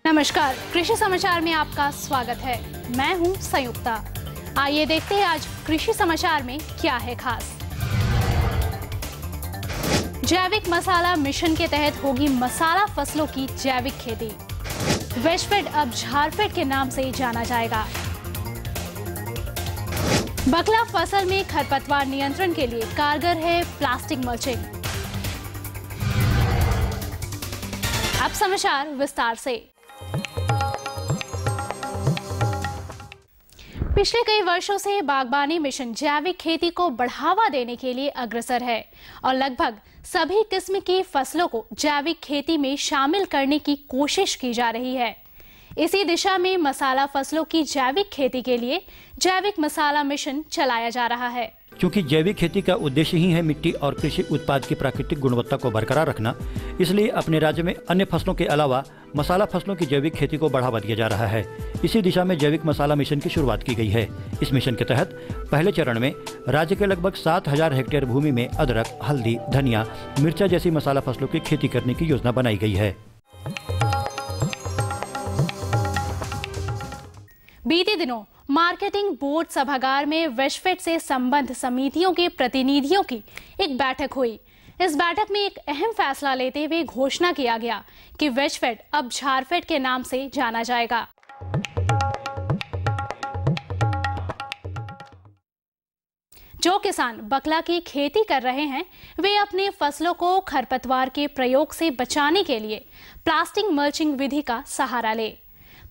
नमस्कार, कृषि समाचार में आपका स्वागत है। मैं हूं संयुक्ता। आइए देखते हैं आज कृषि समाचार में क्या है खास। जैविक मसाला मिशन के तहत होगी मसाला फसलों की जैविक खेती। वेस्टफेड अब झारफेड के नाम से जाना जाएगा। बकला फसल में खरपतवार नियंत्रण के लिए कारगर है प्लास्टिक मल्चिंग। अब समाचार विस्तार से। पिछले कई वर्षों से बागबानी मिशन जैविक खेती को बढ़ावा देने के लिए अग्रसर है और लगभग सभी किस्म की फसलों को जैविक खेती में शामिल करने की कोशिश की जा रही है। इसी दिशा में मसाला फसलों की जैविक खेती के लिए जैविक मसाला मिशन चलाया जा रहा है। क्योंकि जैविक खेती का उद्देश्य ही है मिट्टी और कृषि उत्पाद की प्राकृतिक गुणवत्ता को बरकरार रखना, इसलिए अपने राज्य में अन्य फसलों के अलावा मसाला फसलों की जैविक खेती को बढ़ावा दिया जा रहा है। इसी दिशा में जैविक मसाला मिशन की शुरुआत की गई है। इस मिशन के तहत पहले चरण में राज्य के लगभग 7,000 हेक्टेयर भूमि में अदरक, हल्दी, धनिया, मिर्चा जैसी मसाला फसलों की खेती करने की योजना बनाई गई है। बीते दिनों मार्केटिंग बोर्ड सभागार में वेस्टफेड से संबद्ध समितियों के प्रतिनिधियों की एक बैठक हुई। इस बैठक में एक अहम फैसला लेते हुए घोषणा किया गया कि वेस्टफेड अब झारफेड के नाम से जाना जाएगा। जो किसान बकला की खेती कर रहे हैं, वे अपने फसलों को खरपतवार के प्रयोग से बचाने के लिए प्लास्टिक मल्चिंग विधि का सहारा ले।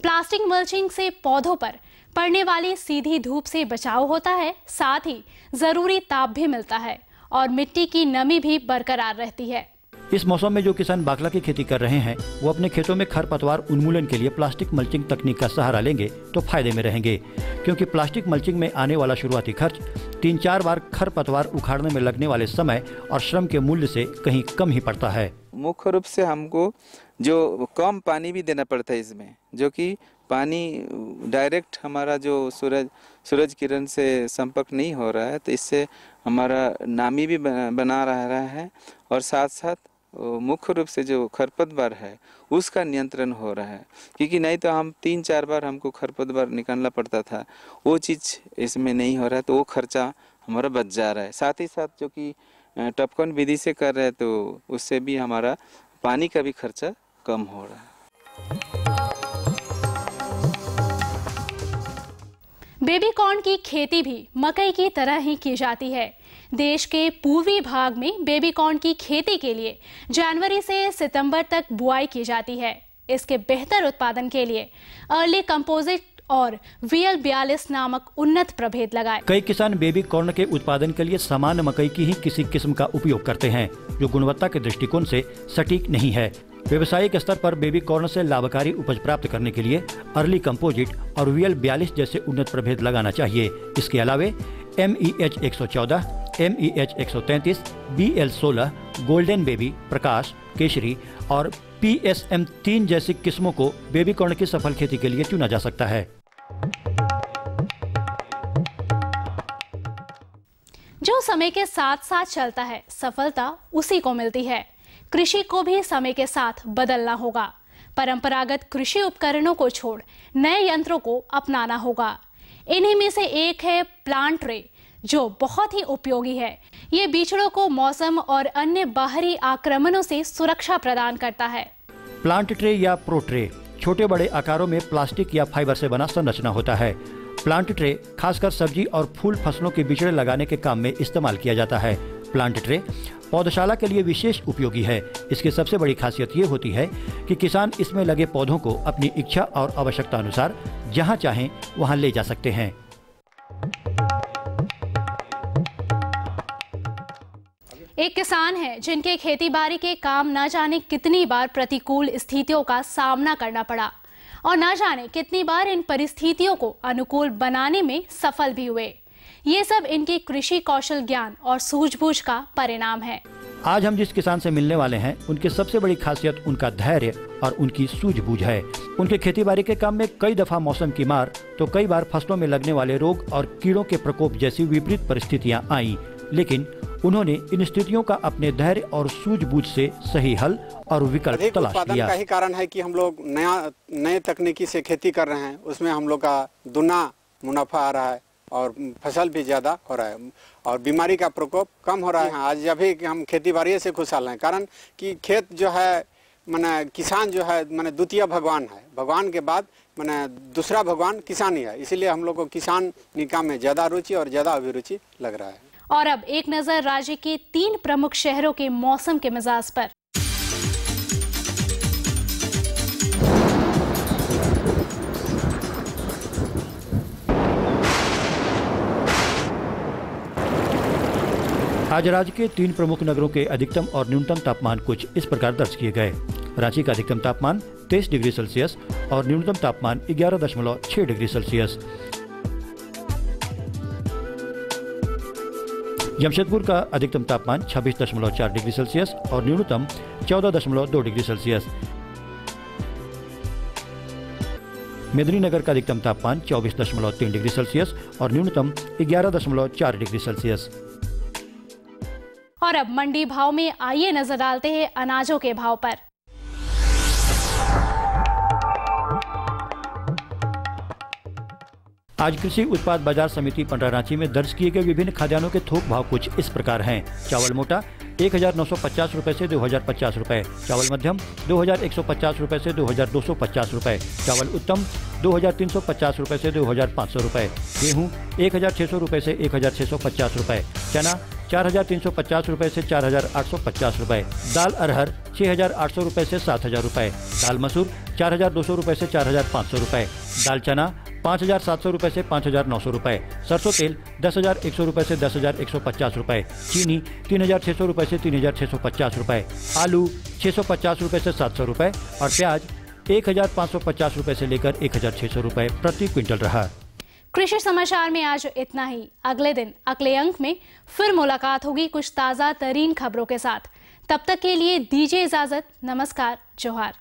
प्लास्टिक मल्चिंग से पौधों पर पड़ने वाली सीधी धूप से बचाव होता है, साथ ही जरूरी ताप भी मिलता है और मिट्टी की नमी भी बरकरार रहती है। इस मौसम में जो किसान बाकला की खेती कर रहे हैं, वो अपने खेतों में खरपतवार उन्मूलन के लिए प्लास्टिक मल्चिंग तकनीक का सहारा लेंगे तो फायदे में रहेंगे, क्योंकि प्लास्टिक मल्चिंग में आने वाला शुरुआती खर्च 3-4 बार खरपतवार उखाड़ने में लगने वाले समय और श्रम के मूल्य से कहीं कम ही पड़ता है। मुख्य रूप से हमको जो कम पानी भी देना पड़ता है इसमें, जो कि पानी डायरेक्ट हमारा जो सूरज किरण से संपर्क नहीं हो रहा है, तो इससे हमारा नामी भी बना रहा है और साथ साथ मुख्य रूप से जो खरपतवार है उसका नियंत्रण हो रहा है, क्योंकि नहीं तो हम 3-4 बार हमको खरपतवार निकालना पड़ता था, वो चीज़ इसमें नहीं हो रहा है, तो वो खर्चा हमारा बच जा रहा है। साथ ही साथ जो कि टपकन विधि से कर रहे हैं, तो उससे भी हमारा पानी का भी खर्चा कम हो रहा है। बेबी कॉर्न की खेती भी मकई की तरह ही की जाती है। देश के पूर्वी भाग में बेबी कॉर्न की खेती के लिए जनवरी से सितंबर तक बुआई की जाती है। इसके बेहतर उत्पादन के लिए अर्ली कंपोजिट और VL42 नामक उन्नत प्रभेद लगाए। कई किसान बेबी कॉर्न के उत्पादन के लिए सामान्य मकई की ही किसी किस्म का उपयोग करते हैं, जो गुणवत्ता के दृष्टिकोण से सटीक नहीं है। व्यवसायिक स्तर पर बेबी कॉर्न से लाभकारी उपज प्राप्त करने के लिए अर्ली कंपोजिट और VL42 जैसे उन्नत प्रभेद लगाना चाहिए। इसके अलावे MEH 114, MEH 133, BL16, golden baby, प्रकाश, केशरी और PSM 3 जैसी किस्मों को बेबी कॉर्न की सफल खेती के लिए चुना जा सकता है। जो समय के साथ साथ चलता है, सफलता उसी को मिलती है। कृषि को भी समय के साथ बदलना होगा। परंपरागत कृषि उपकरणों को छोड़ नए यंत्रों को अपनाना होगा। इन्हीं में से एक है प्लांट ट्रे, जो बहुत ही उपयोगी है। ये बीजों को मौसम और अन्य बाहरी आक्रमणों से सुरक्षा प्रदान करता है। प्लांट ट्रे या प्रो ट्रे छोटे बड़े आकारों में प्लास्टिक या फाइबर से बना संरचना होता है। प्लांट ट्रे खासकर सब्जी और फूल फसलों के बिचड़े लगाने के काम में इस्तेमाल किया जाता है। प्लांट ट्रे पौधशाला के लिए विशेष उपयोगी है। इसकी सबसे बड़ी खासियत ये होती है कि किसान इसमें लगे पौधों को अपनी इच्छा और आवश्यकता अनुसार जहां चाहें वहां ले जा सकते हैं। एक किसान है जिनके खेती बाड़ी के काम न जाने कितनी बार प्रतिकूल स्थितियों का सामना करना पड़ा और न जाने कितनी बार इन परिस्थितियों को अनुकूल बनाने में सफल भी हुए। ये सब इनके कृषि कौशल ज्ञान और सूझबूझ का परिणाम है। आज हम जिस किसान से मिलने वाले हैं, उनकी सबसे बड़ी खासियत उनका धैर्य और उनकी सूझबूझ है। उनके खेतीबाड़ी के काम में कई दफा मौसम की मार तो कई बार फसलों में लगने वाले रोग और कीड़ों के प्रकोप जैसी विपरीत परिस्थितियां आईं, लेकिन उन्होंने इन स्थितियों का अपने धैर्य और सूझबूझ से सही हल और विकल्प तलाश किया। का ही कारण है कि हम लोग नए तकनीकी से खेती कर रहे हैं, उसमें हम लोग का दुना मुनाफा आ रहा है और फसल भी ज़्यादा हो रहा है और बीमारी का प्रकोप कम हो रहा है। आज अभी हम खेती बाड़ी से खुशहाल हैं, कारण कि खेत जो है माने किसान जो है माने द्वितीय भगवान है, भगवान के बाद माने दूसरा भगवान किसान ही है। इसीलिए हम लोग को किसान काम में ज़्यादा रुचि और ज़्यादा अभिरुचि लग रहा है। और अब एक नजर राज्य के 3 प्रमुख शहरों के मौसम के मिजाज पर। आज राज्य के 3 प्रमुख नगरों के अधिकतम और न्यूनतम तापमान कुछ इस प्रकार दर्ज किए गए। रांची का अधिकतम तापमान 23 डिग्री सेल्सियस और न्यूनतम तापमान 11.6 डिग्री सेल्सियस। जमशेदपुर का अधिकतम तापमान 26.4 डिग्री सेल्सियस और न्यूनतम 14.2 डिग्री सेल्सियस। मेदिनीनगर का अधिकतम तापमान 24.3 डिग्री सेल्सियस और न्यूनतम 11.4 डिग्री सेल्सियस। और अब मंडी भाव में आइए नजर डालते हैं अनाजों के भाव पर। आज कृषि उत्पाद बाजार समिति पंडरा रांची में दर्ज किए गए विभिन्न खाद्यान्नों के थोक भाव कुछ इस प्रकार हैं। चावल मोटा 1950 रुपए से 2050 रुपए, चावल मध्यम 2150 रुपए से 2250 रुपए, चावल उत्तम 2350 रुपए से 2500 रुपए, गेहूं 1600 रुपए से 1650 रुपए, चना 4350 रुपए से 4850 रुपए, दाल अरहर 6800 रुपए से 7000 रुपए, दाल मसूर 4200 रुपए से 4500 रुपए, दाल चना 5700 रुपए से 5900 रुपए, सरसों तेल 10100 रुपए से 10150 रुपए, चीनी 3600 रुपए से 3650 रुपए, आलू 650 रुपए से 700 रुपए और प्याज 1550 रुपए से लेकर 1600 रुपए प्रति क्विंटल रहा। कृषि समाचार में आज इतना ही। अगले दिन अगले अंक में फिर मुलाकात होगी कुछ ताजा तरीन खबरों के साथ। तब तक के लिए दीजिए इजाजत। नमस्कार, जोहार।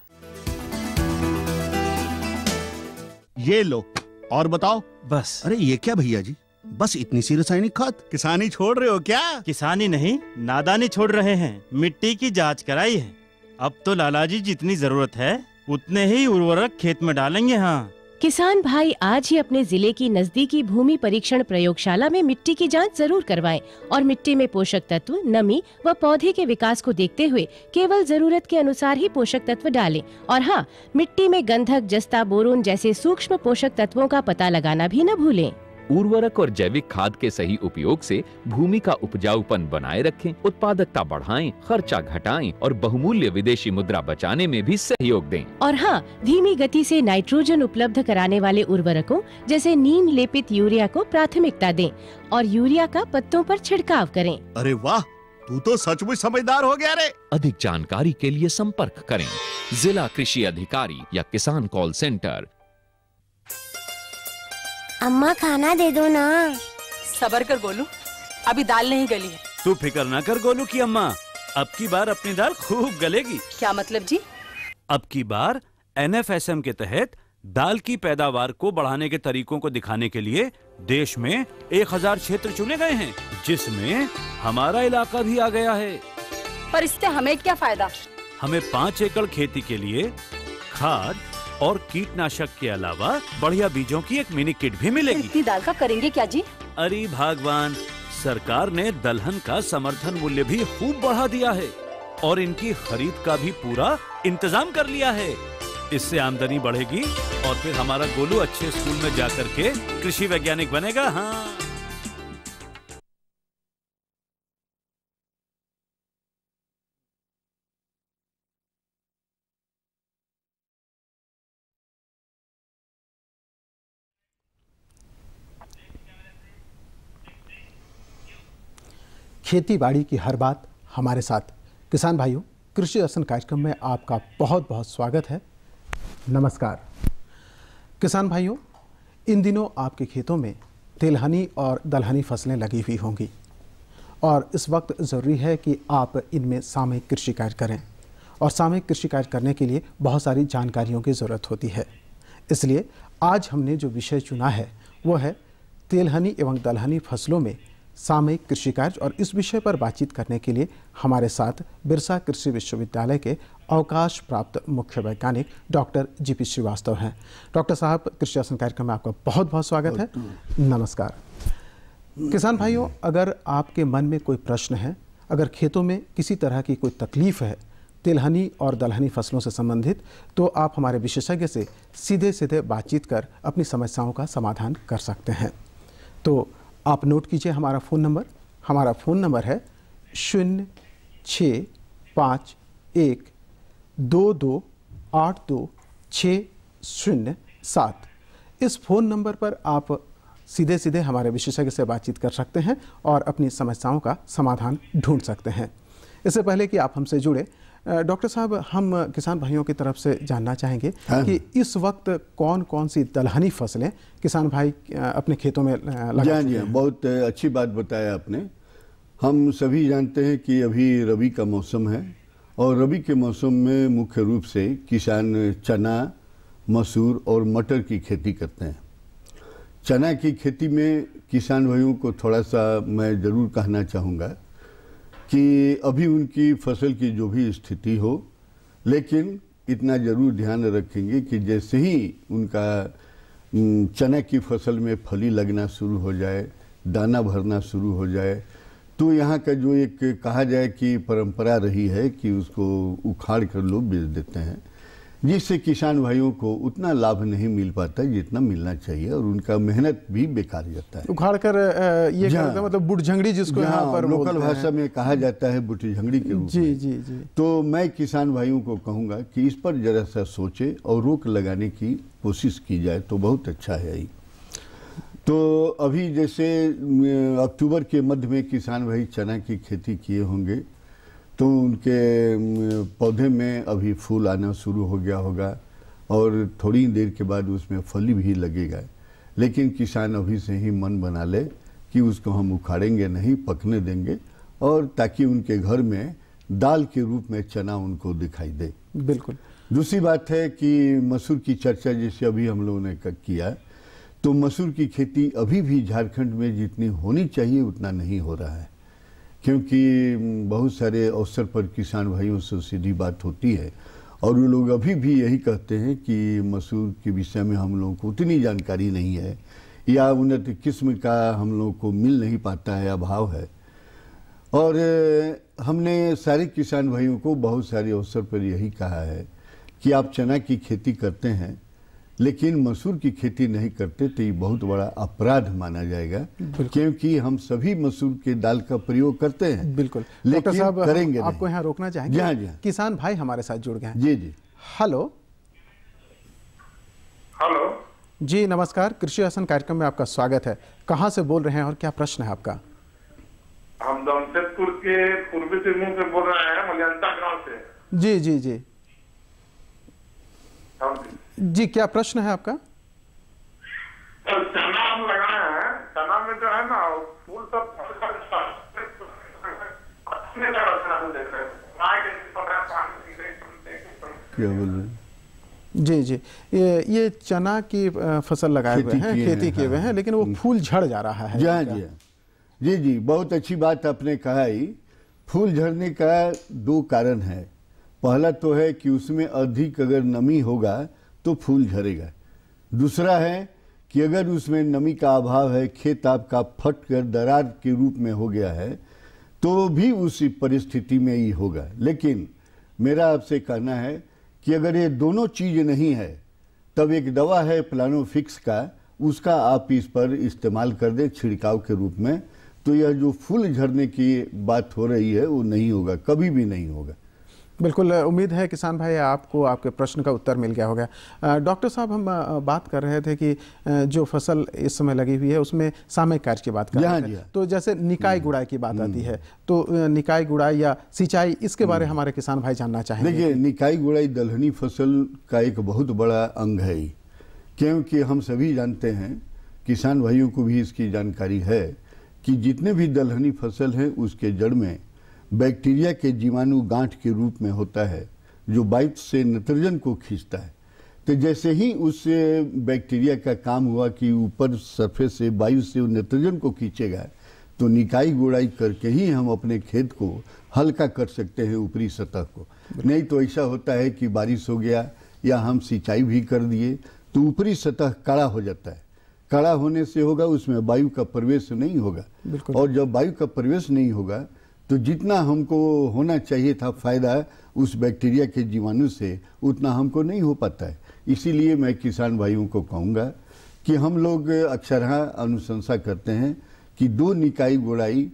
ये लो और बताओ। बस। अरे ये क्या भैया जी, बस इतनी सी रासायनिक खाद? किसानी छोड़ रहे हो क्या? किसानी नहीं, नादानी छोड़ रहे हैं। मिट्टी की जांच कराई है। अब तो लालाजी जितनी जरूरत है उतने ही उर्वरक खेत में डालेंगे। हाँ, किसान भाई आज ही अपने जिले की नजदीकी भूमि परीक्षण प्रयोगशाला में मिट्टी की जांच जरूर करवाएं और मिट्टी में पोषक तत्व, नमी व पौधे के विकास को देखते हुए केवल जरूरत के अनुसार ही पोषक तत्व डालें। और हाँ, मिट्टी में गंधक, जस्ता, बोरोन जैसे सूक्ष्म पोषक तत्वों का पता लगाना भी न भूलें। उर्वरक और जैविक खाद के सही उपयोग से भूमि का उपजाऊपन बनाए रखें, उत्पादकता बढ़ाएं, खर्चा घटाएं और बहुमूल्य विदेशी मुद्रा बचाने में भी सहयोग दें। और हाँ, धीमी गति से नाइट्रोजन उपलब्ध कराने वाले उर्वरकों जैसे नीम लेपित यूरिया को प्राथमिकता दें और यूरिया का पत्तों पर छिड़काव करें। अरे वाह, तू तो सचमुच समझदार हो गया रे। अधिक जानकारी के लिए संपर्क करें जिला कृषि अधिकारी या किसान कॉल सेंटर। अम्मा खाना दे दो ना। सबर कर गोलू, अभी दाल नहीं गली है। तू फिक्र ना कर गोलू की अम्मा, अब की बार अपनी दाल खूब गलेगी। क्या मतलब जी? अब की बार NFSM के तहत दाल की पैदावार को बढ़ाने के तरीकों को दिखाने के लिए देश में 1000 क्षेत्र चुने गए हैं, जिसमें हमारा इलाका भी आ गया है। पर इससे हमें क्या फायदा? हमें 5 एकड़ खेती के लिए खाद और कीटनाशक के अलावा बढ़िया बीजों की एक मिनी किट भी मिलेगी। इतनी दाल का करेंगे क्या जी? अरे भगवान, सरकार ने दलहन का समर्थन मूल्य भी खूब बढ़ा दिया है और इनकी खरीद का भी पूरा इंतजाम कर लिया है। इससे आमदनी बढ़ेगी और फिर हमारा गोलू अच्छे स्कूल में जाकर के कृषि वैज्ञानिक बनेगा। हाँ, खेती बाड़ी की हर बात हमारे साथ। किसान भाइयों, कृषि दर्शन कार्यक्रम में आपका बहुत बहुत स्वागत है। नमस्कार किसान भाइयों, इन दिनों आपके खेतों में तिलहनी और दलहनी फसलें लगी हुई होंगी और इस वक्त ज़रूरी है कि आप इनमें सामूहिक कृषि कार्य करें और सामूहिक कृषि कार्य करने के लिए बहुत सारी जानकारियों की ज़रूरत होती है। इसलिए आज हमने जो विषय चुना है वो है तिलहनी एवं दलहनी फसलों में सामयिक कृषि कार्य, और इस विषय पर बातचीत करने के लिए हमारे साथ बिरसा कृषि विश्वविद्यालय के अवकाश प्राप्त मुख्य वैज्ञानिक डॉक्टर जीपी श्रीवास्तव हैं। डॉक्टर साहब, कृषि दर्शन कार्यक्रम में आपका बहुत बहुत स्वागत है। नमस्कार। किसान भाइयों, अगर आपके मन में कोई प्रश्न है, अगर खेतों में किसी तरह की कोई तकलीफ है तिलहनी और दलहनी फसलों से संबंधित, तो आप हमारे विशेषज्ञ से सीधे सीधे बातचीत कर अपनी समस्याओं का समाधान कर सकते हैं। तो आप नोट कीजिए हमारा फ़ोन नंबर। हमारा फ़ोन नंबर है 065122826007। इस फ़ोन नंबर पर आप सीधे सीधे हमारे विशेषज्ञ से बातचीत कर सकते हैं और अपनी समस्याओं का समाधान ढूंढ सकते हैं। इससे पहले कि आप हमसे जुड़े, डॉक्टर साहब, हम किसान भाइयों की तरफ से जानना चाहेंगे कि इस वक्त कौन कौन सी दलहनी फसलें किसान भाई अपने खेतों में लगा चुके हैं? बहुत अच्छी बात बताया आपने। हम सभी जानते हैं कि अभी रबी का मौसम है और रबी के मौसम में मुख्य रूप से किसान चना, मसूर और मटर की खेती करते हैं। चना की खेती में किसान भाइयों को थोड़ा सा मैं ज़रूर कहना चाहूँगा कि अभी उनकी फसल की जो भी स्थिति हो, लेकिन इतना ज़रूर ध्यान रखेंगे कि जैसे ही उनका चना की फसल में फली लगना शुरू हो जाए, दाना भरना शुरू हो जाए, तो यहाँ का जो एक कहा जाए कि परंपरा रही है कि उसको उखाड़ कर लोग बेच देते हैं, जिससे किसान भाइयों को उतना लाभ नहीं मिल पाता जितना मिलना चाहिए और उनका मेहनत भी बेकार जाता है। उखाड़ कर ये करते हैं, मतलब बुटझंगड़ी जिसको यहाँ पर लोकल भाषा में कहा जाता है, बुटझंगड़ी के रूप में। जी जी जी। तो मैं किसान भाइयों को कहूँगा कि इस पर जरा सा सोचे और रोक लगाने की कोशिश की जाए तो बहुत अच्छा है। तो अभी जैसे अक्टूबर के मध्य में किसान भाई चना की खेती किए होंगे तो उनके पौधे में अभी फूल आना शुरू हो गया होगा और थोड़ी देर के बाद उसमें फली भी लगेगा। लेकिन किसान अभी से ही मन बना ले कि उसको हम उखाड़ेंगे नहीं, पकने देंगे, और ताकि उनके घर में दाल के रूप में चना उनको दिखाई दे। बिल्कुल। दूसरी बात है कि मसूर की चर्चा जैसे अभी हम लोगों ने किया, तो मसूर की खेती अभी भी झारखंड में जितनी होनी चाहिए उतना नहीं हो रहा है, क्योंकि बहुत सारे अवसर पर किसान भाइयों से सीधी बात होती है और वो लोग अभी भी यही कहते हैं कि मसूर के विषय में हम लोगों को उतनी जानकारी नहीं है या उन्नत किस्म का हम लोगों को मिल नहीं पाता है, अभाव है। और हमने सारे किसान भाइयों को बहुत सारे अवसर पर यही कहा है कि आप चना की खेती करते हैं लेकिन मसूर की खेती नहीं करते तो ये बहुत बड़ा अपराध माना जाएगा, क्योंकि हम सभी मसूर के दाल का प्रयोग करते हैं। बिल्कुल। लेकिन साहब, करेंगे आपको यहाँ रोकना चाहेंगे। जी जी। किसान भाई हमारे साथ जुड़ गए हैं। जी जी। हेलो। हेलो जी नमस्कार, कृषि दर्शन कार्यक्रम में आपका स्वागत है। कहाँ से बोल रहे हैं और क्या प्रश्न है आपका? हम जमशेदपुर के पूर्वी सिंहभूम से बोल रहे हैं, मलियांता गांव से। जी जी जी जी, क्या प्रश्न है आपका? चना हम लगाए हैं, चना में जो है ना फूल सब क्या बोल रहे हैं? जी जी, ये चना की फसल लगाए हुए हैं, खेती किए हुए हैं, लेकिन वो फूल झड़ जा रहा है। जी जी, बहुत अच्छी बात आपने कहा ही। फूल झड़ने का दो कारण है। पहला तो है कि उसमें अधिक अगर नमी होगा तो फूल झड़ेगा। दूसरा है कि अगर उसमें नमी का अभाव है, खेत आपका फट कर दरार के रूप में हो गया है, तो भी उसी परिस्थिति में ही होगा। लेकिन मेरा आपसे कहना है कि अगर ये दोनों चीज़ नहीं है तब एक दवा है प्लानोफिक्स का, उसका आप इस पर इस्तेमाल कर दें छिड़काव के रूप में, तो यह जो फूल झड़ने की बात हो रही है वो नहीं होगा, कभी भी नहीं होगा। बिल्कुल, उम्मीद है किसान भाई आपको आपके प्रश्न का उत्तर मिल गया होगा। डॉक्टर साहब, हम बात कर रहे थे कि जो फसल इस समय लगी हुई है उसमें सामयिक कार्य की बात कर रहे थे। तो जैसे निकाय गुड़ाई की बात आती है, तो निकाय गुड़ाई या सिंचाई, इसके बारे में हमारे किसान भाई जानना चाहेंगे। देखिए, निकाय गुड़ाई दलहनी फसल का एक बहुत बड़ा अंग है, क्योंकि हम सभी जानते हैं, किसान भाइयों को भी इसकी जानकारी है कि जितने भी दलहनी फसल हैं उसके जड़ में बैक्टीरिया के जीवाणु गांठ के रूप में होता है, जो वायु से नाइट्रोजन को खींचता है। तो जैसे ही उस बैक्टीरिया का काम हुआ कि ऊपर सरफेस से वायु से नाइट्रोजन को खींचेगा, तो निकाई गुड़ाई करके ही हम अपने खेत को हल्का कर सकते हैं, ऊपरी सतह को। नहीं तो ऐसा होता है कि बारिश हो गया या हम सिंचाई भी कर दिए तो ऊपरी सतह कड़ा हो जाता है। कड़ा होने से होगा उसमें वायु का प्रवेश नहीं होगा, और जब वायु का प्रवेश नहीं होगा तो जितना हमको होना चाहिए था फायदा उस बैक्टीरिया के जीवाणु से, उतना हमको नहीं हो पाता है। इसीलिए मैं किसान भाइयों को कहूँगा कि हम लोग अक्सरहा अनुशंसा करते हैं कि 2 निकाई गुड़ाई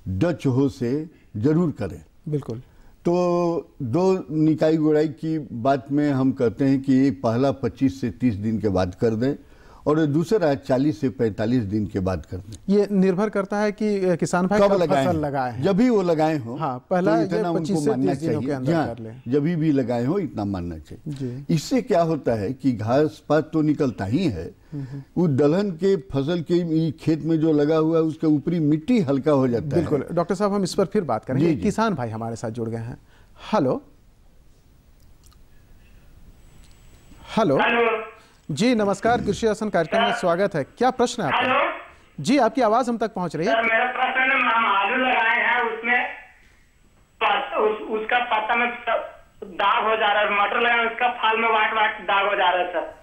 डच हो से जरूर करें। बिल्कुल। तो 2 निकाई गुड़ाई की बात में हम कहते हैं कि एक पहला 25 से 30 दिन के बाद कर दें और दूसरा 40 से 45 दिन के बाद कर दें। ये निर्भर करता है कि किसान भाई कब फसल लगाए हैं। जब भी वो लगाए हो, हाँ, पहला तो इतना उनको मानना चाहिए। जब भी लगाए हो इतना मानना चाहिए। इससे क्या होता है कि घास पात तो निकलता ही है, वो दलहन के फसल के खेत में जो लगा हुआ है उसके ऊपरी मिट्टी हल्का हो जाता है। बिल्कुल डॉक्टर साहब, हम इस पर फिर बात करेंगे। किसान भाई हमारे साथ जुड़ गए हैं। हेलो हेलो जी, नमस्कार। कृषि दर्शन कार्यक्रम में स्वागत है। क्या प्रश्न है आपका? जी, आपकी आवाज हम तक पहुंच रही है। मेरा प्रश्न है, हम आलू लगाए हैं, उसमें उसका पत्ता में दाग हो जा रहा है। मटर लगाए उसका फल में वाइट वाइट दाग हो जा रहा है सर।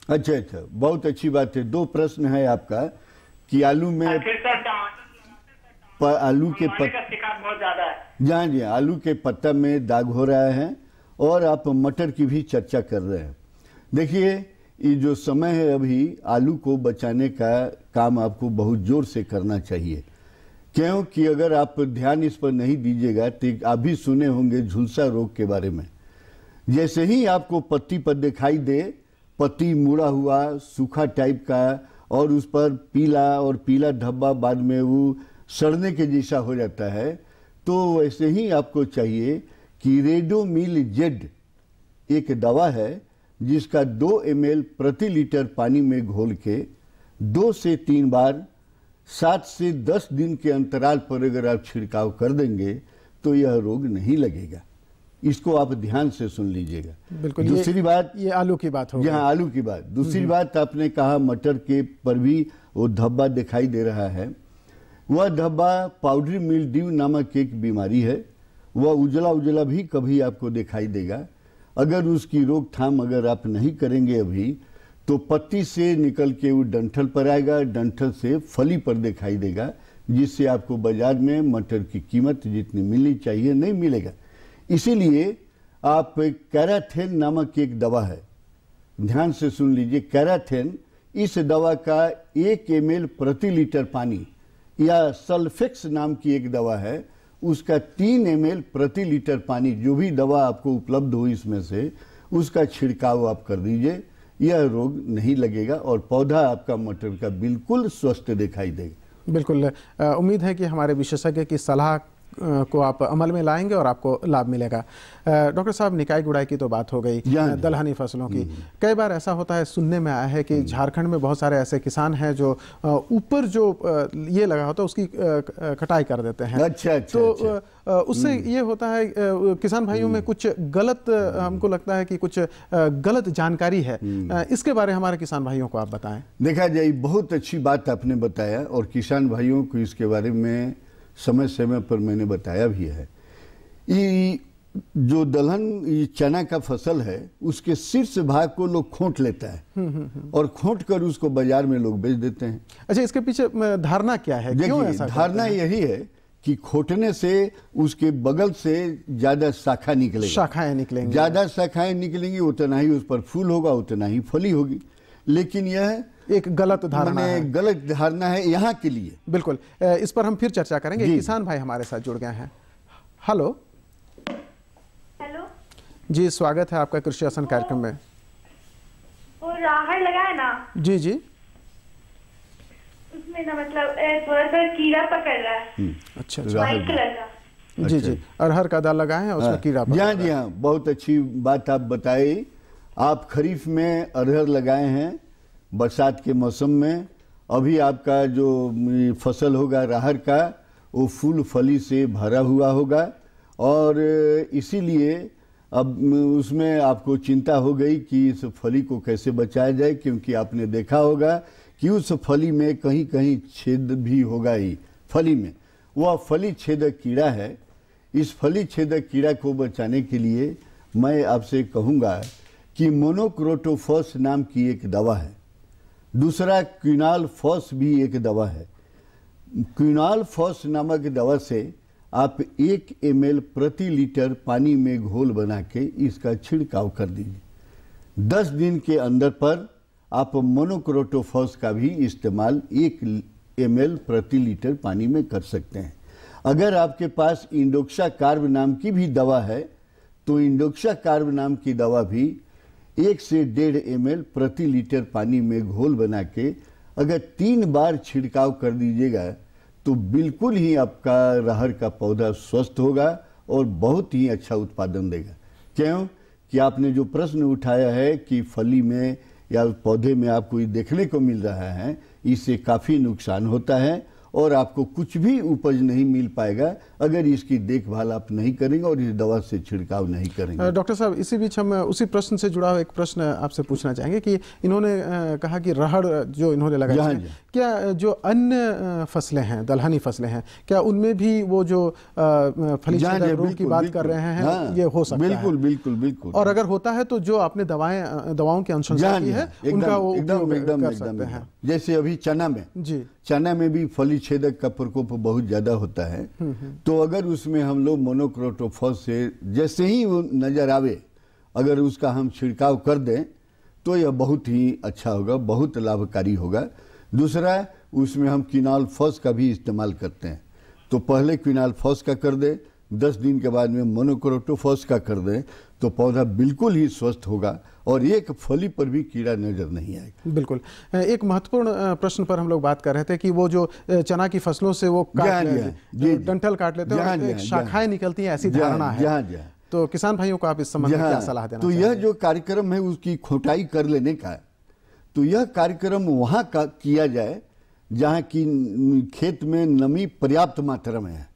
अच्छा अच्छा, बहुत अच्छी बात है। 2 प्रश्न है आपका कि आलू में आलू के शिकायत बहुत ज्यादा है। जी जी, आलू के पत्ता में दाग हो रहा है और आप मटर की भी चर्चा कर रहे हैं। देखिए, ये जो समय है अभी आलू को बचाने का काम आपको बहुत जोर से करना चाहिए, क्योंकि अगर आप ध्यान इस पर नहीं दीजिएगा तो आप भी सुने होंगे झुलसा रोग के बारे में। जैसे ही आपको पत्ती पर दिखाई दे, पत्ती मुड़ा हुआ सूखा टाइप का और उस पर पीला धब्बा बाद में वो सड़ने के जैसा हो जाता है, तो वैसे ही आपको चाहिए कि रेडोमिल जेड एक दवा है जिसका 2 ml प्रति लीटर पानी में घोल के 2 से 3 बार 7 से 10 दिन के अंतराल पर अगर आप छिड़काव कर देंगे तो यह रोग नहीं लगेगा। इसको आप ध्यान से सुन लीजिएगा। बिल्कुल। दूसरी बात, ये आलू की बात हो गई। हाँ, आलू की बात। दूसरी बात, आपने कहा मटर के पर भी वो धब्बा दिखाई दे रहा है। वह धब्बा पाउडरी मिल्ड्यू नामक एक बीमारी है। वह उजला उजला भी कभी आपको दिखाई देगा। अगर उसकी रोकथाम अगर आप नहीं करेंगे अभी तो पत्ती से निकल के वो डंठल पर आएगा, डंठल से फली पर दिखाई देगा, जिससे आपको बाजार में मटर की कीमत जितनी मिलनी चाहिए नहीं मिलेगा। इसीलिए आप कैराथेन नामक एक दवा है, ध्यान से सुन लीजिए। कैराथेन, इस दवा का 1 ml प्रति लीटर पानी, या सल्फेक्स नाम की एक दवा है, उसका 3 ml प्रति लीटर पानी, जो भी दवा आपको उपलब्ध हो इसमें से, उसका छिड़काव आप कर दीजिए। यह रोग नहीं लगेगा और पौधा आपका मटर का बिल्कुल स्वस्थ दिखाई देगा। बिल्कुल। उम्मीद है कि हमारे विशेषज्ञ की सलाह को आप अमल में लाएंगे और आपको लाभ मिलेगा। डॉक्टर साहब, निकाई गुड़ाई की तो बात हो गई, दलहनी फसलों की। कई बार ऐसा होता है, सुनने में आया है कि झारखंड में बहुत सारे ऐसे किसान हैं जो ऊपर जो ये लगा होता है उसकी कटाई कर देते हैं। अच्छा। तो उससे ये होता है किसान भाइयों में कुछ गलत, हमको लगता है कि कुछ गलत जानकारी है। इसके बारे में हमारे किसान भाइयों को आप बताएं। देखा जाए, बहुत अच्छी बात आपने बताया और किसान भाइयों को इसके बारे में समय समय पर मैंने बताया भी है। ये जो दलहन, ये चना का फसल है, उसके शीर्ष भाग को लोग खोंट लेता है और खोंट कर उसको बाजार में लोग बेच देते हैं। अच्छा, इसके पीछे धारणा क्या है? क्यों ऐसा? धारणा यही है कि खोटने से उसके बगल से ज्यादा शाखा निकलेगी, शाखाएं निकलेंगी, ज्यादा शाखाएं निकलेंगी, उतना ही उस पर फूल होगा, उतना ही फली होगी। लेकिन यह एक गलत धारणा है, गलत धारणा है यहाँ के लिए। बिल्कुल, इस पर हम फिर चर्चा करेंगे। किसान भाई हमारे साथ जुड़ गए हैं। हेलो जी, स्वागत है आपका कृषि दर्शन कार्यक्रम में। वो राहर लगाया ना जी जी, उसमें ना मतलब थोड़ा सा कीड़ा पकड़ रहा है। अच्छा, व्हाइट कलर का। जी जी, अरहर का दाल लगाए हैं, उसमें कीड़ा पकड़ रहा है। जी हाँ, बहुत अच्छी बात आप बताई। आप खरीफ में अरहर लगाए हैं, बरसात के मौसम में। अभी आपका जो फसल होगा राहर का, वो फूल फली से भरा हुआ होगा और इसीलिए अब उसमें आपको चिंता हो गई कि इस फली को कैसे बचाया जाए, क्योंकि आपने देखा होगा कि उस फली में कहीं कहीं छेद भी होगा ही, फली में, वह फली छेदक कीड़ा है। इस फली छेदक कीड़ा को बचाने के लिए मैं आपसे कहूँगा कि मोनोक्रोटोफॉस नाम की एक दवा है, दूसरा क्विनालफॉस भी एक दवा है। क्विनालफॉस नामक दवा से आप 1 ml प्रति लीटर पानी में घोल बना के इसका छिड़काव कर दीजिए। 10 दिन के अंदर पर आप मोनोक्रोटोफॉस का भी इस्तेमाल 1 ml प्रति लीटर पानी में कर सकते हैं। अगर आपके पास इंडोक्सा कार्ब नाम की भी दवा है तो इंडोक्सा कार्ब नाम की दवा भी 1 से 1.5 ml प्रति लीटर पानी में घोल बना के अगर 3 बार छिड़काव कर दीजिएगा तो बिल्कुल ही आपका राहर का पौधा स्वस्थ होगा और बहुत ही अच्छा उत्पादन देगा। क्यों कि आपने जो प्रश्न उठाया है कि फली में या पौधे में आपको देखने को मिल रहा है, इससे काफ़ी नुकसान होता है और आपको कुछ भी उपज नहीं मिल पाएगा अगर इसकी देखभाल आप नहीं करेंगे और इस दवा से छिड़काव नहीं करेंगे। डॉक्टर साहब, इसी बीच हम उसी प्रश्न से जुड़ा हुआ एक प्रश्न आपसे पूछना चाहेंगे कि इन्होंने कहा कि रहड़ जो इन्होंने लगाया है, क्या जो अन्य फसलें हैं, दलहनी फसलें हैं, क्या उनमें भी वो जो फली छेदक रोग की बात कर रहे हैं, हाँ, ये हो सकता है? बिल्कुल बिल्कुल बिल्कुल। और अगर होता है तो जो आपने दवाओं की अनुशंसा की है उनका वो उपयोग कर सकते हैं। जैसे अभी चना में, जी चना में भी फली छेदक का प्रकोप बहुत ज्यादा होता है, तो अगर उसमें हम लोग मोनोक्रोटोफॉस से जैसे ही वो नजर आवे अगर उसका हम छिड़काव कर दें तो यह बहुत ही अच्छा होगा, बहुत लाभकारी होगा। दूसरा, उसमें हम क्विनालफॉस का भी इस्तेमाल करते हैं, तो पहले क्विनालफॉस का कर दें, 10 दिन के बाद में मोनोक्रोटोफॉस का कर दें तो पौधा बिल्कुल ही स्वस्थ होगा और एक फली पर भी कीड़ा नजर नहीं आएगा। बिल्कुल। एक महत्वपूर्ण प्रश्न पर हम लोग बात कर रहे थे कि वो जो चना की फसलों से वो डंठल काट लेते हैं, शाखाएं निकलती हैं, ऐसी धारणा है, तो किसान भाइयों को आप इस संबंध में क्या सलाह देना चाहेंगे? तो यह जो कार्यक्रम है उसकी खोटाई कर लेने का, तो यह कार्यक्रम वहाँ का किया जाए जहाँ की खेत में नमी पर्याप्त मात्रा में है,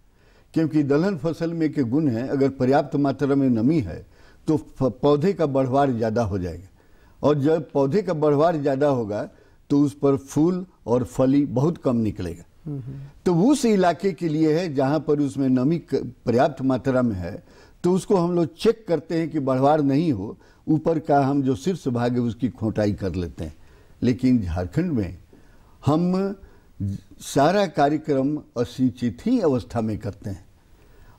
क्योंकि दलहन फसल में के गुण है, अगर पर्याप्त मात्रा में नमी है तो पौधे का बढ़वार ज़्यादा हो जाएगा, और जब पौधे का बढ़वार ज़्यादा होगा तो उस पर फूल और फली बहुत कम निकलेगा। तो उस इलाके के लिए है जहाँ पर उसमें नमी पर्याप्त मात्रा में है, तो उसको हम लोग चेक करते हैं कि बढ़वार नहीं हो, ऊपर का हम जो शीर्ष भाग है उसकी खोटाई कर लेते हैं। लेकिन झारखंड में हम सारा कार्यक्रम असिंचित ही अवस्था में करते हैं।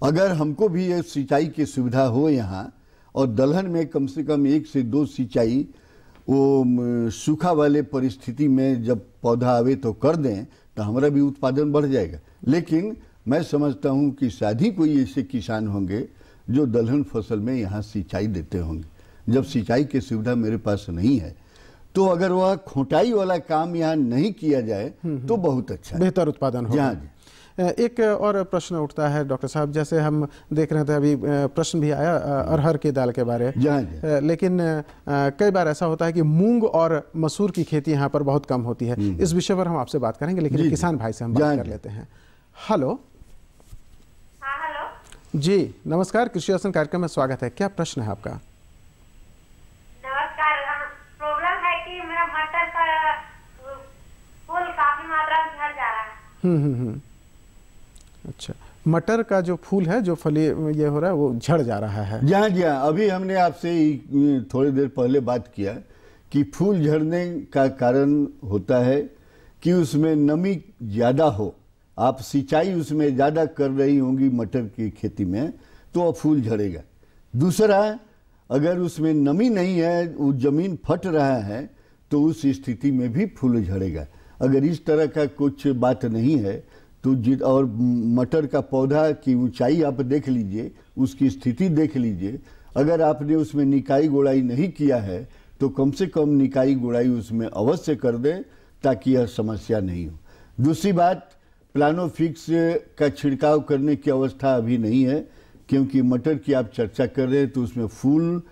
अगर हमको भी ये सिंचाई की सुविधा हो यहाँ, और दलहन में कम से कम 1 से 2 सिंचाई वो सूखा वाले परिस्थिति में जब पौधा आवे तो कर दें तो हमारा भी उत्पादन बढ़ जाएगा। लेकिन मैं समझता हूँ कि शायद ही कोई ऐसे किसान होंगे जो दलहन फसल में यहाँ सिंचाई देते होंगे। जब सिंचाई की सुविधा मेरे पास नहीं है तो अगर वह खोटाई वाला काम यहाँ नहीं किया जाए तो बहुत अच्छा, बेहतर उत्पादन होगा। एक और प्रश्न उठता है डॉक्टर साहब, जैसे हम देख रहे थे अभी प्रश्न भी आया अरहर की दाल के बारे, लेकिन कई बार ऐसा होता है कि मूंग और मसूर की खेती यहाँ पर बहुत कम होती है। इस विषय पर हम आपसे बात करेंगे, लेकिन किसान भाई से हम बात कर लेते हैं। हेलो। हाँ, हेलो जी, नमस्कार, कृषि दर्शन कार्यक्रम में स्वागत है। क्या प्रश्न है आपका? नमस्कार। प्रॉब्लम है कि मेरा मटर का फूल काफी मात्रा में झड़ जा रहा है। अच्छा, मटर का जो फूल है, जो फली ये हो रहा है, वो झड़ जा रहा है। जी हाँ, अभी हमने आपसे थोड़ी देर पहले बात किया कि फूल झड़ने का कारण होता है कि उसमें नमी ज़्यादा हो। आप सिंचाई उसमें ज़्यादा कर रही होंगी मटर की खेती में तो फूल झड़ेगा। दूसरा, अगर उसमें नमी नहीं है, वो ज़मीन फट रहा है तो उस स्थिति में भी फूल झड़ेगा। अगर इस तरह का कुछ बात नहीं है तो और मटर का पौधा की ऊंचाई आप देख लीजिए, उसकी स्थिति देख लीजिए। अगर आपने उसमें निकाई गुड़ाई नहीं किया है तो कम से कम निकाई गुड़ाई उसमें अवश्य कर दें ताकि यह समस्या नहीं हो। दूसरी बात, प्लानोफिक्स का छिड़काव करने की अवस्था अभी नहीं है, क्योंकि मटर की आप चर्चा कर रहे हैं तो उसमें फूल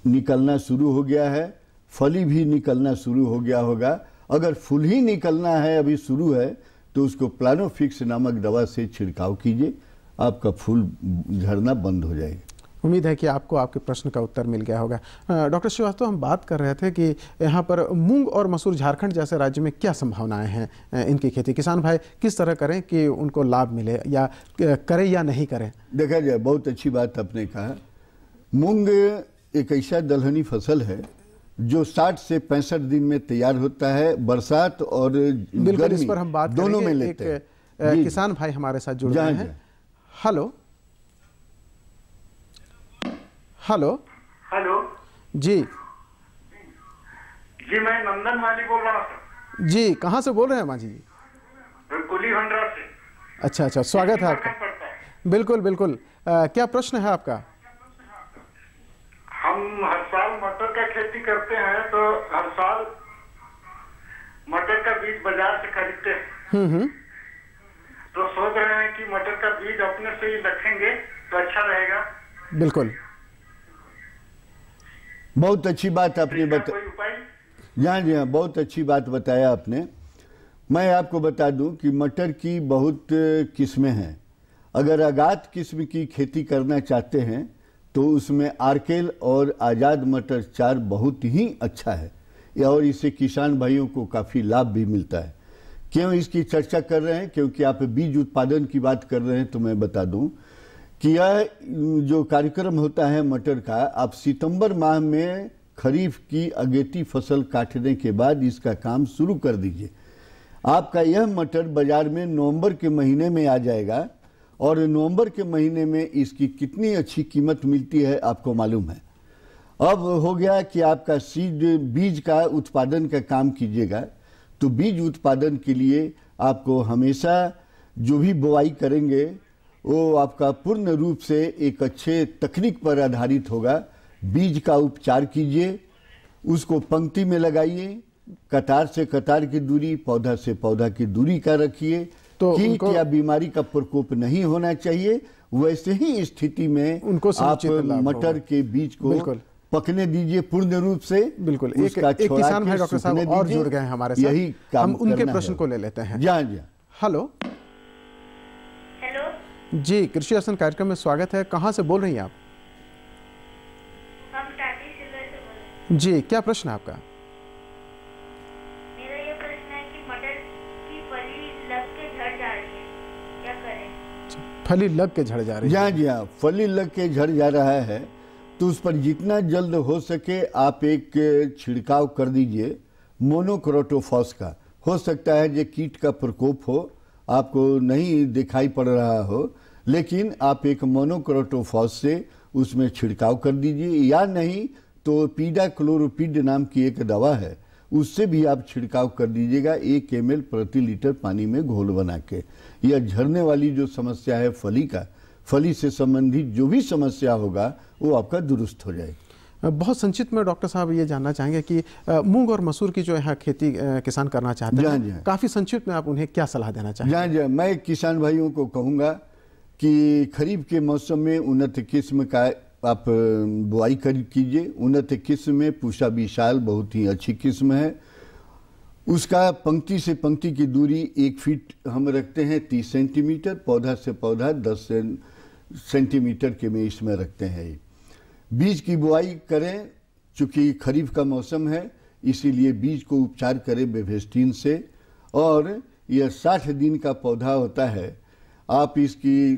निकलना शुरू हो गया है, फली भी निकलना शुरू हो गया होगा। अगर फूल ही निकलना है, अभी शुरू है, तो उसको प्लानोफिक्स नामक दवा से छिड़काव कीजिए, आपका फूल झड़ना बंद हो जाएगा। उम्मीद है कि आपको आपके प्रश्न का उत्तर मिल गया होगा। डॉक्टर श्रीवास्तव, हम बात कर रहे थे कि यहाँ पर मूंग और मसूर झारखंड जैसे राज्य में क्या संभावनाएं हैं इनकी खेती, किसान भाई किस तरह करें कि उनको लाभ मिले, या करें या नहीं करें? देखा जाए, बहुत अच्छी बात आपने कहा। मूंग एक ऐसा दलहनी फसल है जो 60 से 65 दिन में तैयार होता है, बरसात और बिल्कुल इस पर हम बात दोनों में लेते हैं। किसान भाई हमारे साथ जुड़ रहे हैं। हेलो हेलो हेलो जी जी, मैं नंदन माली बोल रहा हूँ। जी, कहाँ से बोल रहे हैं मांझी जी? कुली भंडार से। अच्छा अच्छा, स्वागत है आपका। बिल्कुल बिल्कुल, क्या प्रश्न है आपका? हम हर साल मटर का खेती करते हैं, तो हर साल मटर का बीज बाजार से खरीदते हैं। तो सोच रहे हैं कि मटर का बीज अपने से ही रखेंगे तो अच्छा रहेगा। बिल्कुल, बहुत अच्छी बात आपने बताया। जी हाँ, बहुत अच्छी बात बताया आपने। मैं आपको बता दूं कि मटर की बहुत किस्में हैं। अगर आगात किस्म की खेती करना चाहते हैं तो उसमें आर्केल और आज़ाद मटर 4 बहुत ही अच्छा है, और इससे किसान भाइयों को काफ़ी लाभ भी मिलता है। क्यों इसकी चर्चा कर रहे हैं? क्योंकि आप बीज उत्पादन की बात कर रहे हैं, तो मैं बता दूं कि यह जो कार्यक्रम होता है मटर का, आप सितंबर माह में खरीफ की अगेती फसल काटने के बाद इसका काम शुरू कर दीजिए। आपका यह मटर बाजार में नवंबर के महीने में आ जाएगा, और नवंबर के महीने में इसकी कितनी अच्छी कीमत मिलती है आपको मालूम है। अब हो गया कि आपका बीज का उत्पादन का काम कीजिएगा, तो बीज उत्पादन के लिए आपको हमेशा जो भी बुआई करेंगे वो आपका पूर्ण रूप से एक अच्छे तकनीक पर आधारित होगा। बीज का उपचार कीजिए, उसको पंक्ति में लगाइए, कतार से कतार की दूरी, पौधा से पौधा की दूरी का रखिए, तो कीट या बीमारी का प्रकोप नहीं होना चाहिए। वैसे ही स्थिति में उनको आप मटर के बीज को पकने दीजिए पूर्ण रूप से। बिल्कुल, एक किसान भाई डॉक्टर साहब और जुड़ गए हैं हमारे साथ, यही काम हम उनके प्रश्न को ले लेते हैं। जी जी। हेलो जी, कृषि दर्शन कार्यक्रम में स्वागत है। कहाँ से बोल रही हैं आप? हम टाटी सिल्वर से बोल रहे हैं। जी, क्या प्रश्न है आपका? मेरा ये प्रश्न है कि मटर की फली लग के झड़ जा रही है, क्या करें? फली लग के झड़ जा रही है? जी हाँ, फली लग के झड़ जा रहा है, तो उस पर जितना जल्द हो सके आप एक छिड़काव कर दीजिए मोनोक्रोटोफॉस का। हो सकता है जो कीट का प्रकोप हो, आपको नहीं दिखाई पड़ रहा हो, लेकिन आप एक मोनोक्रोटोफॉस से उसमें छिड़काव कर दीजिए, या नहीं तो पीडा क्लोरोपिड नाम की एक दवा है, उससे भी आप छिड़काव कर दीजिएगा 1 ml प्रति लीटर पानी में घोल बना के। यह झड़ने वाली जो समस्या है फली से संबंधित जो भी समस्या होगा वो आपका दुरुस्त हो जाएगी। बहुत संक्षिप्त में डॉक्टर साहब ये जानना चाहेंगे कि मूंग और मसूर की जो यहाँ खेती किसान करना चाहते हैं, काफ़ी संक्षिप्त में आप उन्हें क्या सलाह देना चाहेंगे? जी, मैं किसान भाइयों को कहूँगा कि खरीफ के मौसम में उन्नत किस्म का आप बुआई कीजिए। उन्नत किस्म में पूषा विशाल बहुत ही अच्छी किस्म है। उसका पंक्ति से पंक्ति की दूरी 1 फीट हम रखते हैं, 30 सेंटीमीटर, पौधा से पौधा 10 सेंटीमीटर के में इसमें रखते हैं। बीज की बुआई करें, चूँकि खरीफ का मौसम है इसीलिए बीज को उपचार करें बेवेस्टीन से, और यह 60 दिन का पौधा होता है। आप इसकी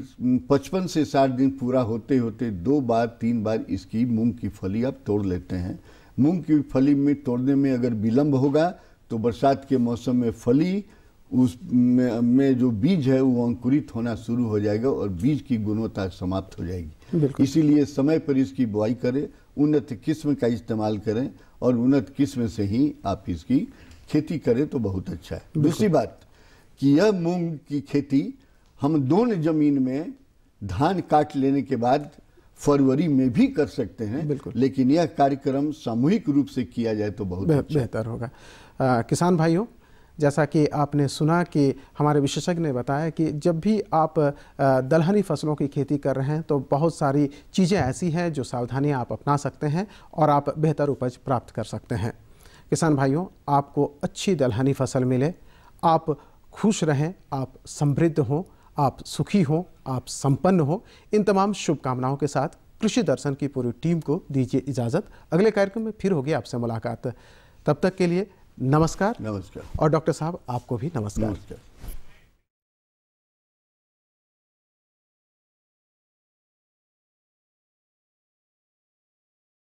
55 से 60 दिन पूरा होते होते 2 बार 3 बार इसकी मूंग की फली आप तोड़ लेते हैं। मूंग की फली में तोड़ने में अगर विलम्ब होगा तो बरसात के मौसम में फली में जो बीज है वो अंकुरित होना शुरू हो जाएगा और बीज की गुणवत्ता समाप्त हो जाएगी। इसीलिए समय पर इसकी बुआई करें, उन्नत किस्म का इस्तेमाल करें, और उन्नत किस्म से ही आप इसकी खेती करें तो बहुत अच्छा है। दूसरी बात कि यह मूंग की खेती हम दोनों जमीन में धान काट लेने के बाद फरवरी में भी कर सकते हैं, लेकिन यह कार्यक्रम सामूहिक रूप से किया जाए तो बहुत बेहतर होगा। किसान भाइयों, जैसा कि आपने सुना कि हमारे विशेषज्ञ ने बताया कि जब भी आप दलहनी फसलों की खेती कर रहे हैं तो बहुत सारी चीज़ें ऐसी हैं जो सावधानियां आप अपना सकते हैं और आप बेहतर उपज प्राप्त कर सकते हैं। किसान भाइयों, आपको अच्छी दलहनी फसल मिले, आप खुश रहें, आप समृद्ध हों, आप सुखी हों, आप संपन्न हों, इन तमाम शुभकामनाओं के साथ कृषि दर्शन की पूरी टीम को दीजिए इजाज़त। अगले कार्यक्रम में फिर होगी आपसे मुलाकात। तब तक के लिए नमस्कार। नमस्कार। और डॉक्टर साहब आपको भी नमस्कार।